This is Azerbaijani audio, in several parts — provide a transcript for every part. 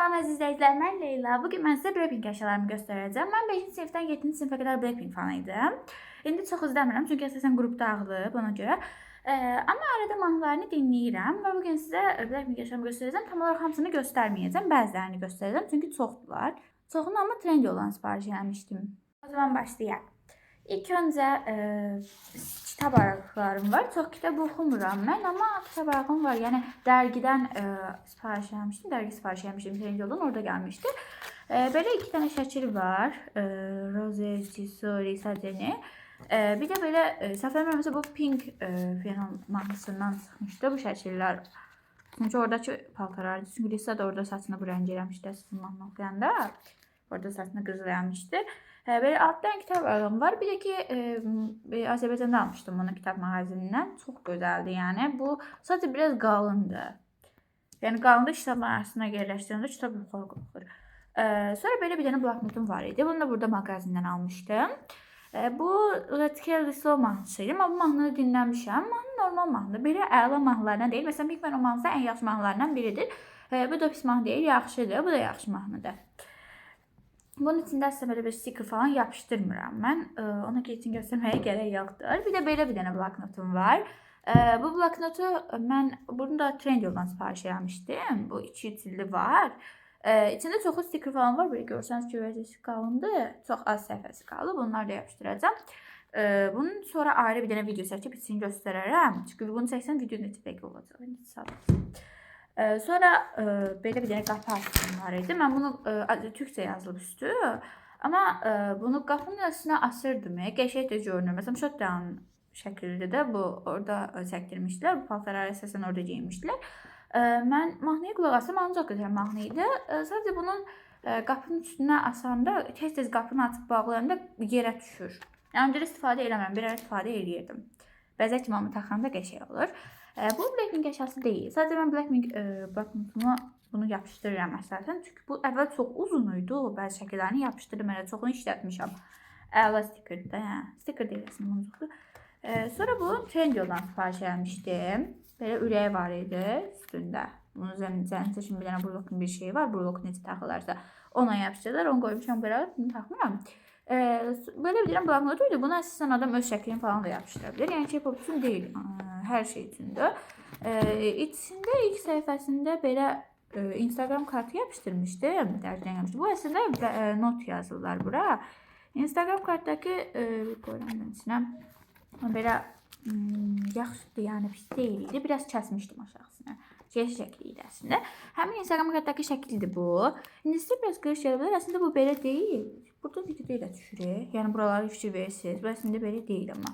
Salam əziz izləyicilər, mən Leyla. Bugün mən sizə Blackpink əşyalarımı göstərəcəm. Mən 5-ci sinifdən 7-ci sinifə qədər Blackpink fanı idim. İndi çox izləmirəm, çünki əsasən qrup dağılıb ona görə. Amma arada mahnılarını dinləyirəm və bugün sizə Blackpink əşyalarımı göstərəcəm. Tam olaraq hamısını göstərməyəcəm, bəzilərini göstərəcəm, çünki çoxdular. Çoxunu amma Trendyoldan sifariş eləmişdim. O zaman başlayaq. İlk öncə kitab araqlarım var. Çox kitab oxumuram mən, amma kitab araqım var. Yəni dərgidən sifariş eləmişdim. Dərgi sifariş eləmişdim Trendyoldan, orada gəlmişdi. Belə 2 dənə şəkil var. Rose, Jisoo, Sadeni. Bir də belə səhv eləmirəmsə bu Pink final mahnısından çıxmışdı bu şəkillər. Çünki oradakı paltarlar, çünki Lisa da orada saçını bu rəng eləmişdi sizin mahnı oxuyanda. Orada saçını qızılamışdı. Böyle alttan kitap aralığım var. Bir de ki Azerbaycan'da almıştım bunu kitap mağazinindən. Çok güzeldi yani. Bu sadece biraz qalındı. Yani qalındı kitablar arasına yerləşdirəndə kitab yuxarı qalxır. Sonra böyle bir tane bloknotum var idi. Bunu da burada mağazindən almıştım. Bu Let's Kill This Love mahnısıydı. Ama bu mahnını dinləmişəm. Mahnı normal mahnıdır. Belə əla mahnılarından deyil. Məsələn, Big Man romansı ən yaxşı mahnılarından biridir. Bu da pis mahnı deyil, yaxşıdır. Bu da yaxşı mahnıdır. Bunun içində sizə belə bir sticker falan yapışdırmıram mən. Onu keçin göstərməyə gərək yoxdur. Bir də belə bir dənə bloknotum var. Bu bloknotu mən bunu da Trendyoldan sifariş eləmişdim. Bu 2 cildi var. İçində çoxu sticker falan var. Belə görsəniz ki, vəziyyəsi qalındı. Çox az səhifəsi qaldı. Bunları da yapışdıracağım. Bunun sonra ayrı bir dənə video çəkib içini göstərərəm. Çünki bunu çəksəm video neçə dəqiqə olacaq. Neçə saat. Sonra belə bir dənə qapı açım var idi. Mən bunu türkçə yazılıb üstü. Amma bunu qapının üstünə asırdım. Qəşəng də görünür. Məsələn, shotdown şəkildə də bu orada çəkdirmişdilər. Bu paltarları əsasən orada geyinmişdilər. Mən mahnıya qulaq asım, ancaq gözəl mahnı idi. Sadəcə bunun qapının üstünə asanda tez-tez qapını açıb bağlayanda yerə düşür. Yəni görə istifadə eləmirəm, bir ara istifadə eləyirdim. Bəzək kimi taxanda qəşəng olur. Bu Blackpink əşyası deyil. Sadəcə mən Blackpink bloknotuma bunu yapışdırıram əsasən. Çünki bu əvvəl çox uzun idi. Bəzi şəkillərini yapışdırdım. Elə çoxunu işlətmişəm. Əla stickerdir də. Sticker deyil əslində muncuqdur. Sonra bu Trendyoldan sifariş eləmişdim. Belə ürəyi var idi üstündə. Bunun üzərində şimdi bir dənə burlokun bir şeyi var. Burlok necə taxılarsa ona yapışdırdılar. Onu qoymuşam belə. Bunu taxmıram. Böyle bir bloknotu idi. Buna əsasən adam öz şəklini falan da yapışdıra bilir. Yəni K-pop üçün deyil. Hər şey üçündür. İçində ilk səhifəsində belə Instagram kartı yapışdırmışdım. Dərdən yapmışdım. Bu əslində not yazırlar bura. Instagram kartdakı qoyuram içinə. Belə yaxşıdır, yəni pis deyildi. Biraz kəsmişdim aşağısına. Şəkli idi əslində. Həmin Instagram kartdakı şəkildir bu. İndi sizə biraz qırış gələ bilər. Əslində bu belə deyil. Burada videoda elə düşürük. Yəni buraları fikir verirsiniz. Bu əslində belə deyil amma.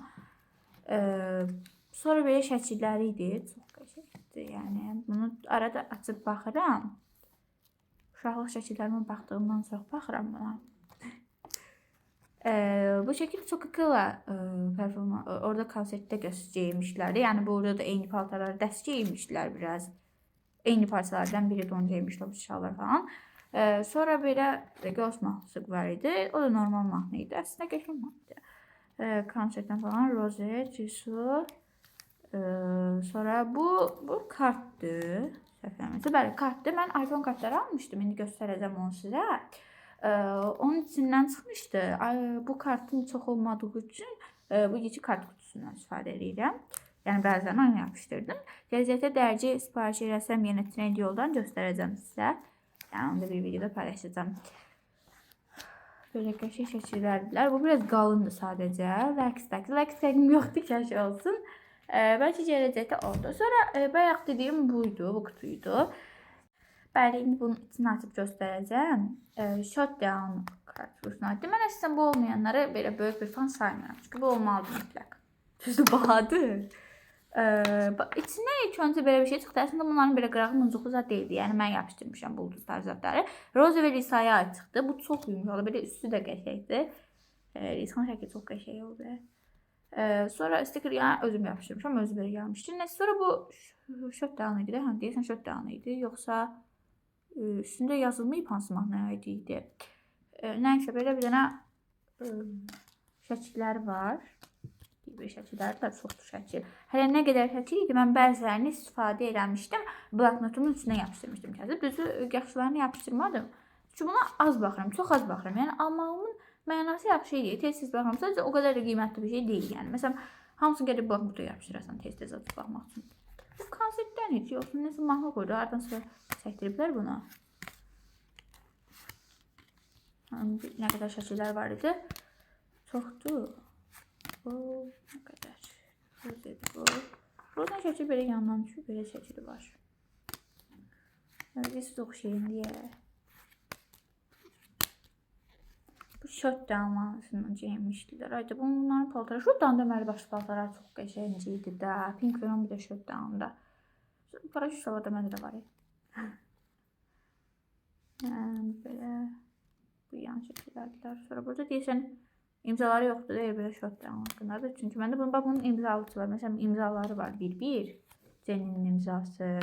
Sonra belə şəkilləri idi. Çox qəşəngdir. Yəni bunu arada açıb baxıram. Uşaqlıq şəkillərimə baxdığımdan çox baxıram buna. Bu şəkil Coca-Cola performans orada konsertdə geyinmişlərdi. Yəni burada da eyni paltarları dəst geyinmişlər biraz. Eyni parçalardan biri don geyinmişlər bu şallar falan. Sonra belə Ghost mahnısı var idi. O da normal mahnı idi. Əslində qəşəng mahnı idi. Konsertdən falan Rose, Jisoo. Sonra bu kartdır. Səfərməsi. Bəli, kartdır. Mən iPhone kartları almışdım. İndi göstərəcəm onu sizə. Onun içindən çıxmışdı. Bu kartın çox olmadığı üçün bu iki kart kutusundan istifadə edirəm. Yəni bəzən onu yapışdırdım. Gələcəkdə dərci sifariş eləsəm yenə Trendyoldan göstərəcəm sizə. Yəni onu da bir videoda paylaşacağım. Böyle qəşəng şəkillərdirlər. Bu biraz qalındır sadəcə. Lex tagim yoxdur, kəşk olsun. Bəlkə gələcəkdə oldu. Sonra bayaq dediyim buydu, bu kutuydu. Bəli, indi bunun içini açıb göstərəcəm. Shotdown kartuşunu açdım. Mən əslində bu olmayanları belə böyük bir fan saymıram. Çünki bu olmalıdır mütləq. Düzdür, bahadır. İçindən ilk öncə belə bir şey çıxdı. Əslində bunların belə qırağı muncuqlu zat deyildi. Yəni mən yapışdırmışam bu ulduzlar zatları. Rose və Lisa'ya aid çıxdı. Bu çox yumuşaqdı. Belə üstü də qəşəngdir. Lisa'nın şəkli çox qəşəng oldu. Sonra sticker yəni özüm yapışdırmışam. Özü belə gəlmişdi. Nəsə sonra bu shotdown idi. Hə, deyəsən shotdown idi. Yoxsa üstündə yazılmayıb hansı mahnıya aid idi. Nəysə belə bir dənə şəkillər var. bir şəkilləri də çoxdur şəkil. Hələ nə qədər şəkil idi, mən bəzilərini istifadə eləmişdim. Bloknotumun üstünə yapışdırmışdım kəsib. Düzü, yaxşılarını yapışdırmadım. Çünki buna az baxıram, çox az baxıram. Yəni almağımın mənası yaxşı deyil. Tez-tez baxıram. Sadəcə o qədər də qiymətli bir şey deyil. Yəni məsələn, hamısını gedib bloknota yapışdırırsan tez-tez açıb baxmaq üçün. Bu konsertdən heç yoxsa nəsə mahnı qoydu. Hardan sonra çəkdiriblər bunu. Nə qədər şəkillər var idi. Çoxdur. Bu nə qədər. Bu. Buradan şəkil belə yandan düşür. Belə şəkili var. Biz oxşayın deyə. Bu şort damasını geyinmişdilər. Ayda bunların paltarı. Şortdan deməli başlı paltarlar çox qəşəng idi də. Pink veren bir də şortdan da. Paraşüt var da məndə də var. Belə bu yan şəkillərdir. Sonra burada deyəsən imzaları yoxdur deyil belə şortdan haqqındadır. Çünki məndə bunun imzalısı var. Məsələn imzaları var bir. Jenny'nin imzası.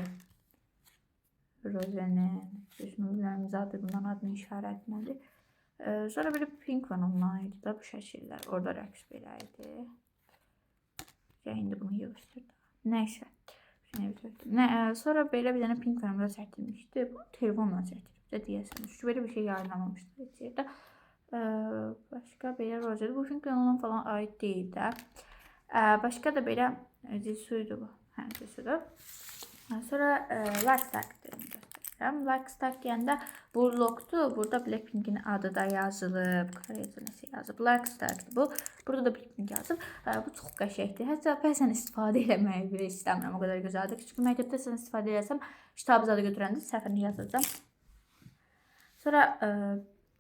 Rose'nin. Düşünürlər imzadır. Bundan adını işarə etməli. Sonra belə pink van ondan idi da bu şəkillər. Orada rəqs belə idi. İndi bunu yığışdırdım. Nəysə. Sonra belə bir dənə pink vanımda çəkilmişdi. Bu telefonla çəkilib də deyəsən. Çünki belə bir şey yayınlamamışdı heç yerdə. Başqa belə rozedir. Bu pink vanımdan falan aid deyil də. Başqa da belə zilsuydu bu. Hə, zilsuydu. Sonra Lifestyle göstərəcəm. Lifestyle deyəndə bu logdur. Burada Blackpink'in adı da yazılıb. Qarayacaq nəsə yazıb. Lifestyle bu. Burada da Blackpink yazıb. Bu çox qəşəngdir. Hətta bəzən istifadə eləməyi belə istəmirəm. O qədər gözəldir. Çünki məktəbdə sən istifadə eləsəm, kitabı zadı götürəndə səhvini yazacağam. Sonra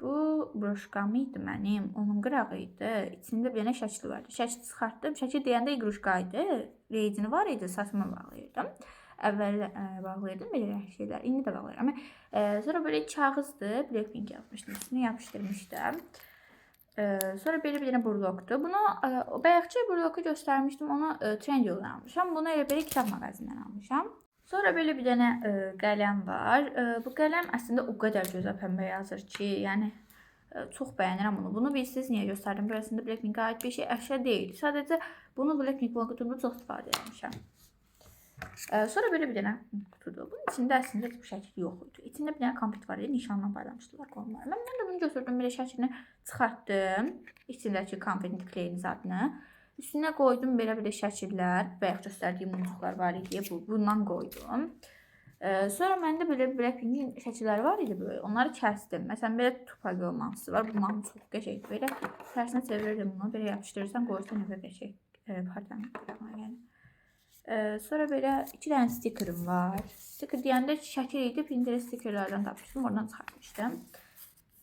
bu broşkam idi mənim. Onun qırağı idi. İçində bir dənə şəkli vardı. Şəkli çıxartdım. Şəkil deyəndə iqruşka idi. Reycini var idi. Saçımı bağlayırdım. Əvvəl bağlayırdım belə şeylər. İndi də bağlayıram. Sonra belə kağızdır. Blackpink yapmışdım. Üstünü yapışdırmışdım. Sonra belə bir dənə burlokdur. Bunu bayaqçı burloku göstərmişdim. Onu Trendyol'dan almışam. Bunu elə belə kitab mağazindən almışam. Sonra belə bir dənə qələm var. Bu qələm əslində o qədər gözəl pəmbə yazır ki, yəni çox bəyənirəm bunu. Bunu bilirsiniz niyə göstərdim? Bu əslində Blackpink'ə aid bir şey əşya deyil. Sadəcə bunu Blackpink logotumda çox istifadə etmişəm. Sonra belə bir dənə qutudur. Bunun içində əslində heç bir şəkil yox idi. İçində bir dənə konfet var idi. Nişanla paylamışdılar qonlar. Mən də bunu götürdüm. Belə şəklini çıxartdım. İçindəki konfetin tikləyin zadını. Üstünə qoydum belə şəkillər. Bayaq göstərdiyim mumcuqlar var idi. Bundan qoydum. Sonra məndə belə Blackpink'in şəkilləri var idi böyle. Onları kəsdim. Məsələn belə tupag olması var. Bu mahnı çox qəşəngdir. Belə tərsinə çevirirdim bunu. Belə yapışdırırsan, qoyursan evə qəşəng. Pardon, yəni. Sonra belə 2 dənə stikerim var. Stiker deyəndə şəkil idi. Pinterest stikerlərdən tapmışdım. Oradan çıxartmışdım.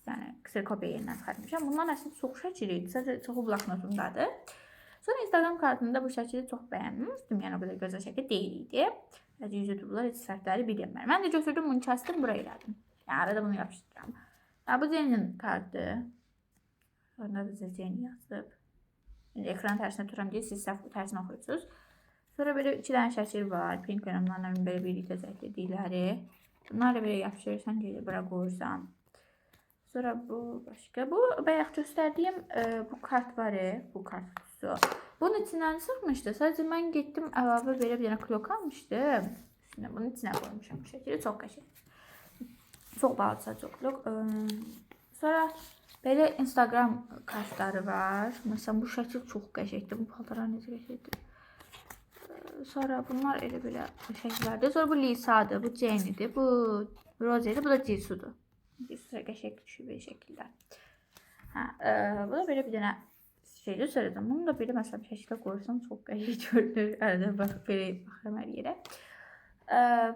Yəni kserkopiya yerindən çıxartmışam. Bundan əslində çox şəkil idi. Sadəcə çoxu bloknotumdadır. Sonra Instagram kartımda bu şəkili çox bəyənmişdim. Yəni o qədər gözəl şəkil deyil idi. Sadəcə YouTube'lar heç fərqləri bilmirəm. Mən də götürdüm bunu kəsdim, buraya elədim. Yəni arada bunu yapışdıram. Bu Jenny'nin kartı. Orada da Jenny yazıb. Ekran tərsinə tuturam deyə siz səhv tərsinə oxuyursunuz. Sonra belə 2 dənə şəkil var. Pink vərəmlərlə belə birlikdə çəkdirdikləri. Bunları belə yapışdırırsan, gedir bura qoyursan. Sonra bu başqa. Bu bayaq göstərdiyim bu kart var. Bu kart kutusu. Bunun içindən çıxmışdı. Sadəcə mən getdim əlavə belə bir dənə klok almışdım. Üstünə bunun içinə qoymuşam bu şəkili. Çox qəşəng. Çox bahalıca çox klok. Sonra belə Instagram kartları var. Məsələn bu şəkil çox qəşəngdir. Bu paltarlar necə qəşəngdir. Sonra bunlar elə belə şəkillərdir. Sonra bu Lisa'dır, bu Jenny'dir, bu Rose'dir, bu da Jisoo'dur. Jisoo qəşəng düşür belə şəkillər. Bu da belə bir dənə şeydir söylədim. Bunu da belə məsələn şəkilə qoyursam çox qəşəng görünür. Arada belə baxıram hər yerə.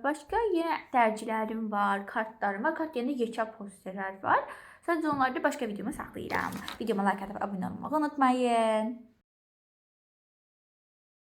Başqa yenə dərcilərim var, kartlarım var. Kart yerində yekə posterlər var. Sadəcə onları da başqa videoma saxlayıram. Videoma like atıb abunə olmağı unutmayın.